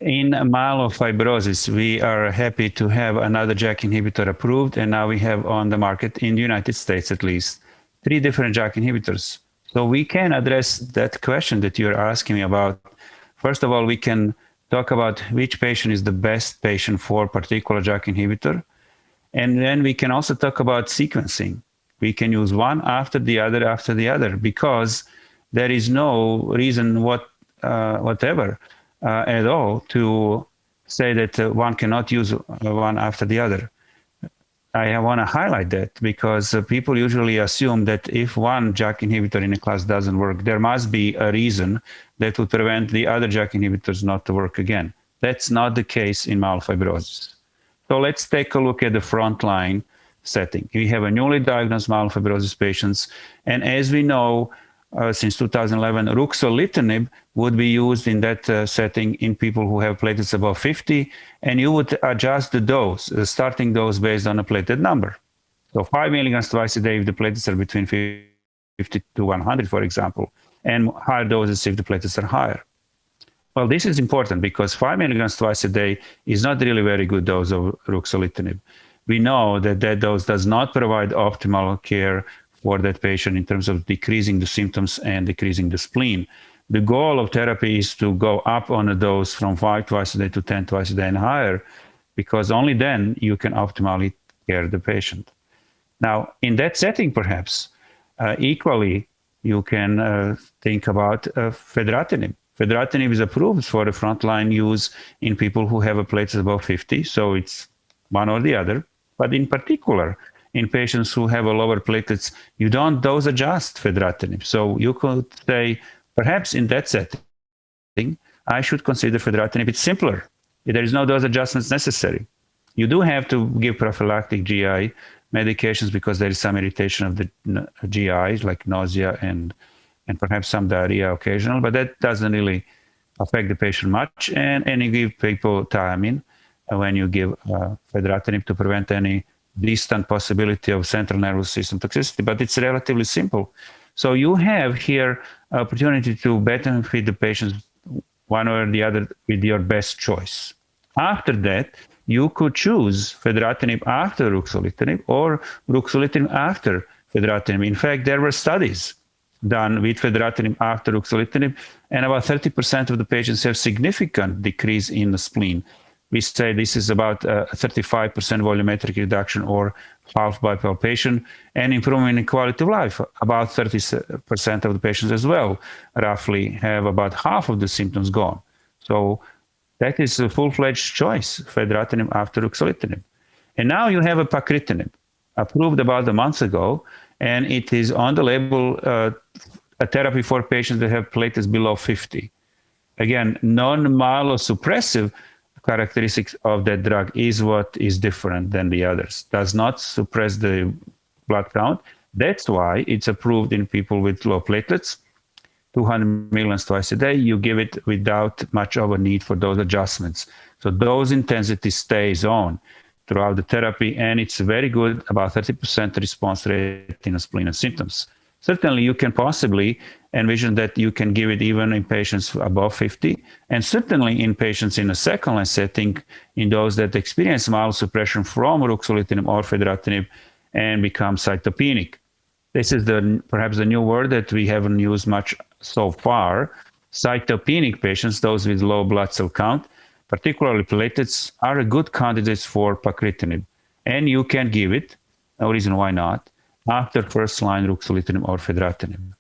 In myelofibrosis, we are happy to have another JAK inhibitor approved, and now we have on the market, in the United States at least, 3 different JAK inhibitors. So we can address that question that you're asking me about. First of all, we can talk about which patient is the best patient for a particular JAK inhibitor. And then we can also talk about sequencing. We can use one after the other, because there is no reason whatever at all to say that one cannot use one after the other. I want to highlight that because people usually assume that if one JAK inhibitor in a class doesn't work, there must be a reason that would prevent the other JAK inhibitors not to work again. That's not the case in myelofibrosis. So let's take a look at the frontline setting. We have a newly diagnosed myelofibrosis patients, and as we know, since 2011, Ruxolitinib would be used in that setting in people who have platelets above 50, and you would adjust the dose, the starting dose based on a platelet number. So 5 milligrams twice a day if the platelets are between 50 to 100, for example, and higher doses if the platelets are higher. Well, this is important because 5 milligrams twice a day is not really a very good dose of Ruxolitinib. We know that that dose does not provide optimal care for that patient in terms of decreasing the symptoms and decreasing the spleen. The goal of therapy is to go up on a dose from 5 twice a day to 10 twice a day and higher, because only then you can optimally care the patient. Now, in that setting, perhaps, equally, you can think about Fedratinib. Fedratinib is approved for the frontline use in people who have a platelets above 50, so it's one or the other. But in particular, in patients who have a lower platelets, you don't dose adjust Fedratinib. So you could say, perhaps in that setting, I should consider Fedratinib. It's simpler. There is no dose adjustments necessary. You do have to give prophylactic GI medications because there is some irritation of the GI, like nausea and perhaps some diarrhea occasional, but that doesn't really affect the patient much. And you give people thiamine when you give Fedratinib to prevent any distant possibility of central nervous system toxicity, but it's relatively simple. So you have here opportunity to benefit the patients one or the other with your best choice. After that, you could choose Fedratinib after Ruxolitinib or Ruxolitinib after Fedratinib. In fact, there were studies done with Fedratinib after Ruxolitinib, and about 30% of the patients have significant decrease in the spleen. We say this is about a 35% volumetric reduction or half by palpation, and improvement in quality of life. About 30% of the patients as well, roughly, have about half of the symptoms gone. So that is a full-fledged choice, Fedratinib after Ruxolitinib. And now you have a Pacritinib, approved about a month ago, and it is on the label a therapy for patients that have platelets below 50. Again, non-myelosuppressive characteristics of that drug is what is different than the others. Does not suppress the blood count. That's why it's approved in people with low platelets, 200 milligrams twice a day. You give it without much of a need for those adjustments. So dose intensity stays on throughout the therapy, and it's very good, about 30% response rate in the spleen and symptoms. Certainly, you can possibly envision that you can give it even in patients above 50, and certainly in patients in a second-line setting, in those that experience myelosuppression from Ruxolitinib or Fedratinib and become cytopenic. This is perhaps the new word that we haven't used much so far. Cytopenic patients, those with low blood cell count, particularly platelets, are a good candidates for Pacritinib. And you can give it, no reason why not, after first-line Ruxolitinib or Fedratinib.